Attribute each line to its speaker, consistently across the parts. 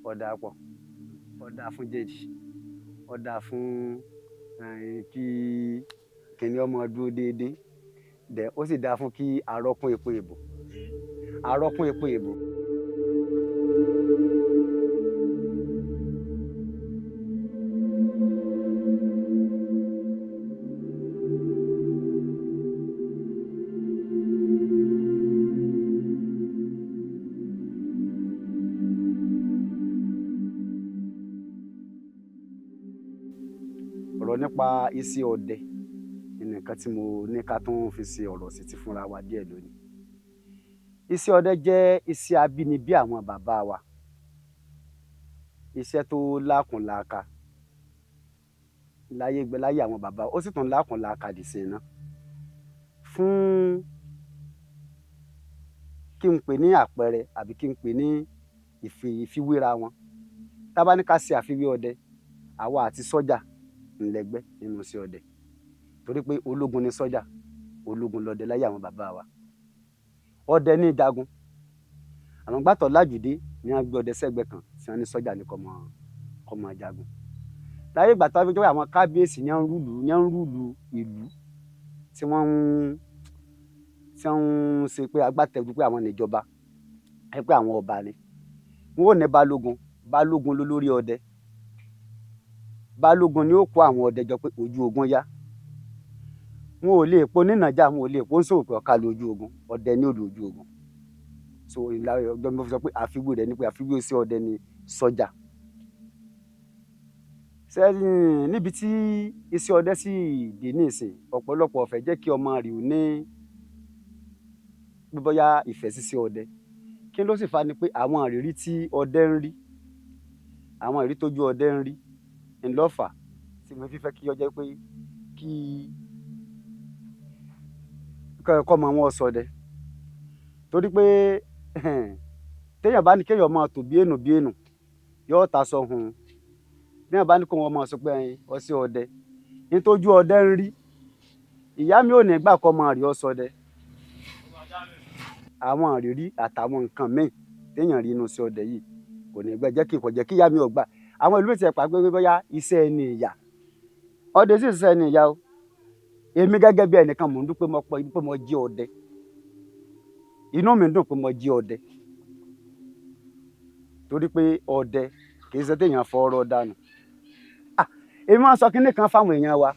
Speaker 1: ọ̀dà pọ̀ ọ̀dà fún jèjì ọ̀dà fún kí kìnìún ọmọ dúró déédéé dẹ̀ ó sì dáa fún kí arọ́kún epo ìbò arọ́kún epo ìbò. ọ̀rọ̀ nípa iṣẹ́ ọdẹ nǹkan tí mo ní ká tún fi ṣe ọ̀rọ̀ sí ti fúnra wa díẹ̀ lónìí. Iṣẹ́ ọdẹ jẹ́ iṣẹ́ abínibí àwọn bàbá wa, iṣẹ́ tó lákùnlàaka láyé àwọn bàbá ó sì tún lákùnlàaka dìsìn náà. Fún kí n pè ní àpẹẹrẹ àbí kí n pè ní ìfiwéra wọn, tá bá ní ká ṣe àfiwé ọdẹ, àwa àti sọ́jà ńlẹgbẹ́ nínú iṣẹ́ ọdẹ torí pé ológun ni sọ́jà ológun lọdẹ láyé àwọn bàbá wa. Ọdẹ ní jagun àwọn gbàtọ̀ lájùdé ní wọ́n gbé ọdẹ sẹ́gbẹ́ kan tí wọ́n ní sọ́jà ní kó máa jagun. Láyé ìgbà tó wípé àwọn kábíyèsí ní wọ́n ń rúlu ìlú tí wọ́n ń ṣe pé agbátẹrù pé àwọn níjọba pé àwọn ọba ni wọn ò ní balógun lólórí ọdẹ. Balógun ni ó kó àwọn ọdẹ jọ pé ojú ogun yá. Wọn ò lè po nínàjà, wọn ò lè po ń sòwò pé ọ̀ka lójú ogun, ọdẹ ní òdo ojú ogun. So ìlànà ọjọ́ mi fi sọ pé àfiwé rẹ̀ ni pé àfiwé sí ọdẹ ni sọ́jà. Sẹ́yìn níbi tí iṣẹ́ ọdẹ sì dé ní ìsìn, ọ̀pọ̀lọpọ̀ ọ̀fẹ́ jẹ́ kí ọmọ rẹ̀ ò ní bóyá ìfẹ́ sí ọdẹ. Kí ló sì fa ni pé àwọn ìrírí tí ọdẹ ń rí, àwọn ìrírí tójú ọdẹ ń rí ńlọ́fà tí mo fi fẹ́ kí ọjọ́ pé kí ọmọ wọn ṣọdẹ. Torí pé téèyàn bá ní kéèyàn máa tò bí ènù yóò ta sọ hun. Téèyàn bá ní kó wọn máa sọ pé ọṣẹ ọdẹ nítójú ọdẹ ń rí, ìyá mi ò ní gbà kọ́ ọmọ rẹ̀ ó ṣọdẹ. Àwọn ìrírí àtàwọn nǹkan míì téèyàn rí inú iṣẹ́ ọdẹ yìí kò ní gbà kò jẹ́ kí ìyá mi ò gbà. Àwọn ìlú mi ti ẹ̀ pàgbé pé bóyá iṣẹ́ ẹni ìyà ọdẹ sì ṣiṣẹ́ ẹni ìyà o. Èmi gẹ́gẹ́ bí ẹnìkan mò ń dúpẹ́ pé mo jẹ́ ọdẹ, inú mi dùn pé mo jẹ́ ọdẹ torí pé ọdẹ kì í ṣe téèyàn fọwọ́rọ́ dànù. Èmi máa ń sọ kinní kan fáwọn èèyàn wa,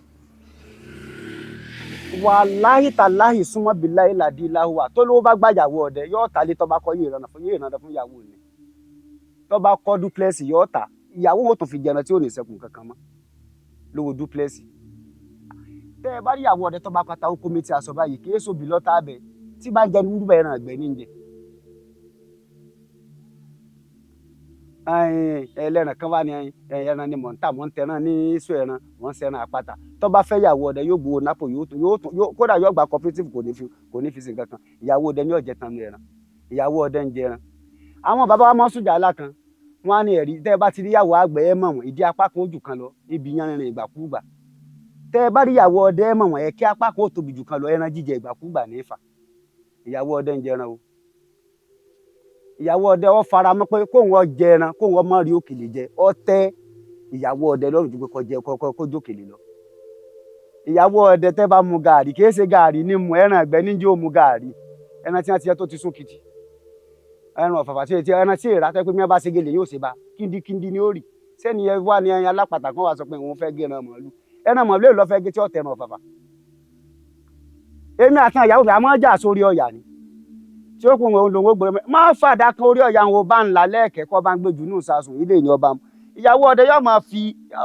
Speaker 1: wàláhì tàláhì súnmọ́ bíláhì làdí láhùwà tó lówó bá gbàyàwó ọdẹ yóò tà lé tó bá kọ́ yé ìrànà fún ìyàwó ni. Tó bá kọ́ dúpẹ́lẹ́sì yóò tà, ìyàwó wọn tó fi jẹran tí ò ní sẹ́kùn kankan mọ́ lówó dúpẹ́lẹ́sì. Tẹ́ ẹ bá rí ìyàwó ọdẹ tó bá pátá ó kó mi ti aṣọ báyìí kì í sóbì lọ́tà abẹ tí bá ń jẹnu wúrúbà ẹran àgbẹ̀ ní jẹ. Ẹlẹ́ran kan wá ní ẹran ni mò ń tà, mò ń tẹran ní ìṣó ẹran, mò ń ṣẹran àpáta. Tó bá fẹ́ ìyàwó ọdẹ yóò gbowó nápò kódà yóò gba cooperative kò ní fi sí nǹkan kan. Ìyàwó ọdẹ ní ọ̀jẹ̀ tanu ẹran, ìyàwó ọdẹ ń jẹran. Àwọn bàbá wa máa ń sùjà alá kan, wọ́n á ní ẹ̀rí tẹ́ ẹ bá ti rí ìyàwó àgbẹ̀ ẹ mọ̀ wọ́n ìdí apá kan ó jù kan lọ ibi yanrìn ìgbàkúgbà. Tẹ́ ẹ bá rí ìyàwó ọdẹ ẹ mọ̀ wọ́n kí apá kan ó tóbi jù kan lọ ẹran jíjẹ ìgbàkúgbà ní ìfà. Ìyàwó ọdẹ ń jẹran o. Ìyàwó ọdẹ ó fara mọ́ pé kóun ó jẹ ẹran kóun ó má rí òkèlè jẹ, ó tẹ́ ìyàwó ọdẹ lọ́rùn ju pé kó jókèlè lọ. Ìyàwó ọdẹ tẹ́ bá mu gààrí kì í ṣe gààrí ní mu, ẹran àgbẹ̀ ní jẹ́ ó mu gààrí. Ẹran tí wọ́n ti yẹ tó ti sún kìtì, ẹran ọ̀fàfà tí ẹran tí èèrà tẹ́ pé mi bá ṣe gèlè yóò ṣe bá kíndínkíndín ní ó rì. Sẹ́ni ẹ wá ní ẹyin alápàtà kan wá sọ pé òun fẹ́ gé ẹran màálù èèló fẹ́ gé tí ó tẹ ẹran ọ̀fàfà. Èmi àti ìyàwó mi a máa jà sórí ọ̀yà ni tí ó kún òun lòun ó gbọ́dọ̀ máa fàdá kan orí ọ̀yà wọn bá ń la lẹ́ẹ̀kẹ́kọ́ bá ń gbé jù ní ìsasùn ilé ní ọba mu. Ìyàwó ọdẹ yóò máa fi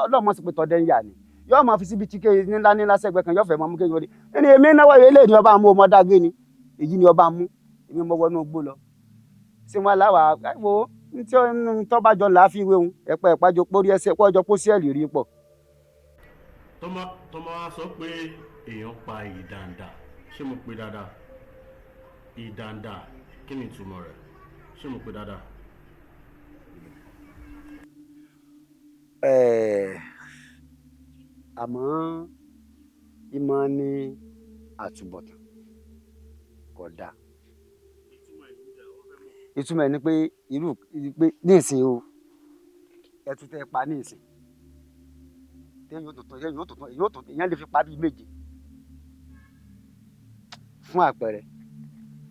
Speaker 1: ọlọ́mọ sí pé tọdẹ ń yà ni yóò máa fi síbi tí ńlá sẹ́gbẹ́ kan yóò fẹ́ máa mú kéwòn rí ẹni èmi náwó ilé ní ọba mu ọmọ dágbé ni èyí ni ọba mu èmi mo wọnú gbó lọ. Ṣé wọn láwà wo tí tó bá jọ làá fi wé òun ẹ̀pẹ́ ìpájọ pórí ẹsẹ̀ pọ́jọ kó sẹ́ẹ̀lì rí pọ̀.
Speaker 2: Tọ́mọ wa sọ pé èèyàn pa ìdàǹdà, ṣé mo pè dáadáa? Ìdàǹdà kí ni ìtumọ̀ rẹ̀? Ṣé mo pè dáadáa?
Speaker 1: Àmọ́ ìmọ̀ ní àtúbọ̀tán kò dáa. Ìtumọ̀ ẹ̀ ni pé ní ìsìn o ẹtu tẹ pa ní ìsìn èèyàn lè fi pa bíi méje fún àpẹẹrẹ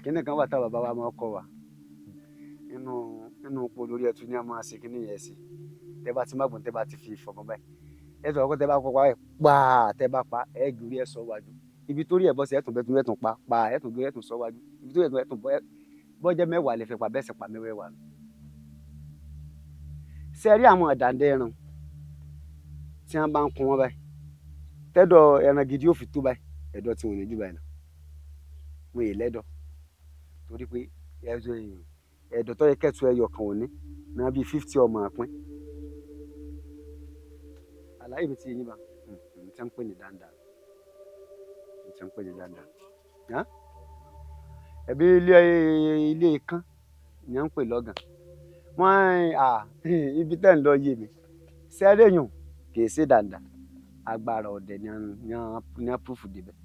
Speaker 1: kíní kan wà tá bàbá wa máa kọ́ wa nínú ipò lórí ẹtu ní a máa ṣe kíní yẹn sí tẹ bá ti má gbọ́n tẹ bá ti fi ìfọ̀mọ́ báyìí ẹ sọ̀rọ̀ pé tẹ bá kọ́ pa ẹ̀ pa tẹ bá pa ẹ gbórí ẹ sọ wájú ibi tó rí ẹ bọ́ sí ẹtùn bẹ́tùn ẹtùn pa ẹtùn gbórí ẹtùn sọ wájú ibi tó rí ẹtùn bọ́jẹ́ mẹ́wàá lè fi pa bẹ́ẹ̀ sì pa mẹ́wàá nù. ṣe rí àwọn ọ̀dàndẹ́ ẹran tí wọ́n bá ń kun wọn báyìí tẹ́dọ̀ ẹran gidi ó fi tó báyìí ẹ̀dọ̀ tí wọ́n ní jù báyìí náà wọ́n yè lẹ́dọ̀ torí pé ẹ̀dọ̀ tó yẹ kẹ́tù ẹyọ kan ò ní náà bíi 50 ọmọ àpín àlàyé mi ti yín bá n tí ń pè ní dáadáa n tí ń pè ní dáadáa ẹbí ilé kan ni à ń pè lọ́gàn wọ́n ibi tẹ́ ń lọ yé mi sẹ́rẹ̀yùn kì í ṣe dáadáa agbára ọ̀dẹ̀ ni a púrúfù débẹ̀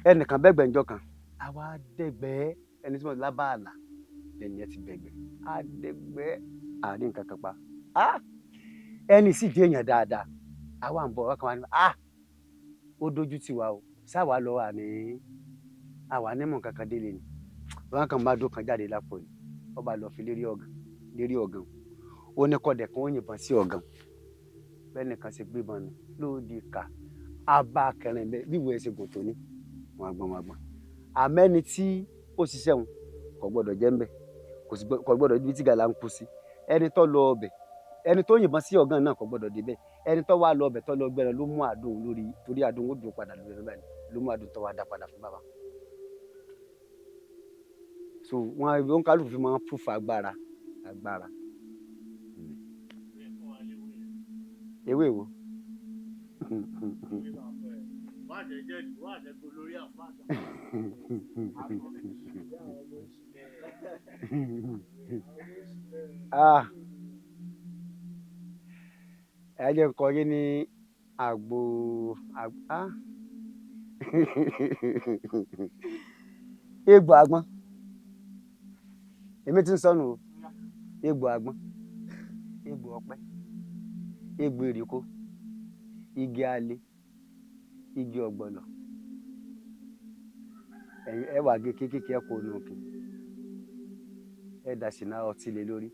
Speaker 1: ẹnìkan bẹ́gbẹ̀ ńjọ́ kan àwa dẹ́gbẹ́ ẹni tí wọ́n lábàálà ẹni ẹ ti bẹ̀gbẹ̀ àdẹ́gbẹ́ àárín nǹkan kan pa ẹni sì jẹ́ èèyàn dáadáa àwa ń bọ̀ ọkàn wa ni ó dojú tì wá o sáwa lọ àwa nímọ̀ kankan délé ni wọn kàn bá dún kan jáde lápò ni wọn bá lọ fi lérí ọ̀gàn ó ní kọ́dẹ̀ kan ó yìnbọn sí ọ̀gàn bẹ́ẹ̀ nìkan ṣe gbébọn nù lóde ká abá kẹrin bẹ́ẹ̀ bí ìwé ẹsẹ̀ gùn tó ní wọn gbọ́n àmẹ́ni tí ó ṣiṣẹ́ wọn kò gbọ́dọ̀ jẹ́ ń bẹ̀ kò gbọ́dọ̀ ibi tí gàlà ń kú sí ẹni tó lọ ọbẹ̀ ẹni tó yìnbọn sí ọ̀gàn náà kò gbọ́dọ̀ débẹ̀ ẹni tó wá lọ ọbẹ̀ tó lọ gbẹ̀rẹ̀ ló mú àdùn lórí torí àdùn ó dùn padà lórí ẹni báyìí ló mú àdùn tó wá dá padà fún bàbá. So wọn kálukú fi máa ń púfà agbára ewé wo. ẹ jẹ́ n kọ yín ní àgbo egbò àgbọn èmi ti ń sọnù o egbò àgbọn egbò ọ̀pẹ egbò ìrìkó igi alẹ igi ọ̀gbọ̀nọ̀ ẹ wà gé kékeré ẹ kó o nù òkè ẹ dà sí náà ọtí lé lórí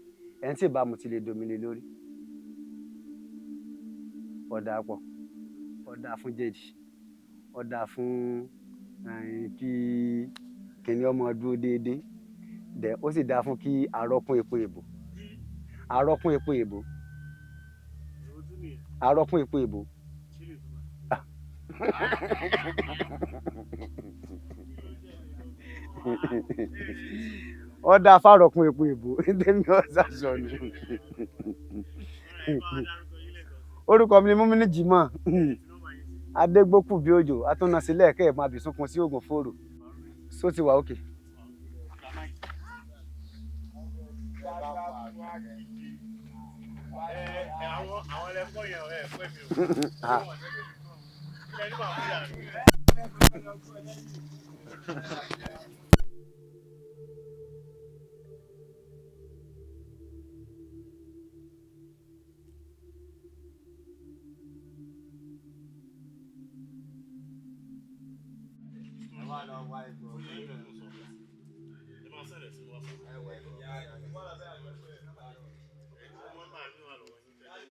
Speaker 1: ẹni tí ìbámu ti lè domi lé lórí ọ̀dà pọ̀ ọ̀dà fún jẹ̀dì ọ̀dà fún kí kìnìún ọmọ dúró déédéé dẹ̀ ó sì dáa fún kí arọ́kún epo èbò ọ̀dà fárọ̀kún epo èbò tẹ́mi ọ̀sà sọnù orúkọ mi ni Múmínì Jimoh adégbòkú bí òjò atúnasílẹ̀ ẹ̀kẹ́ ẹ̀mọ́ àbísúnkun sí ògùn fòrò só ti wà òkè.
Speaker 2: àwọn ẹlẹ́kọ́ yẹn ọ̀rẹ́ ẹ̀ pẹ́ mi o.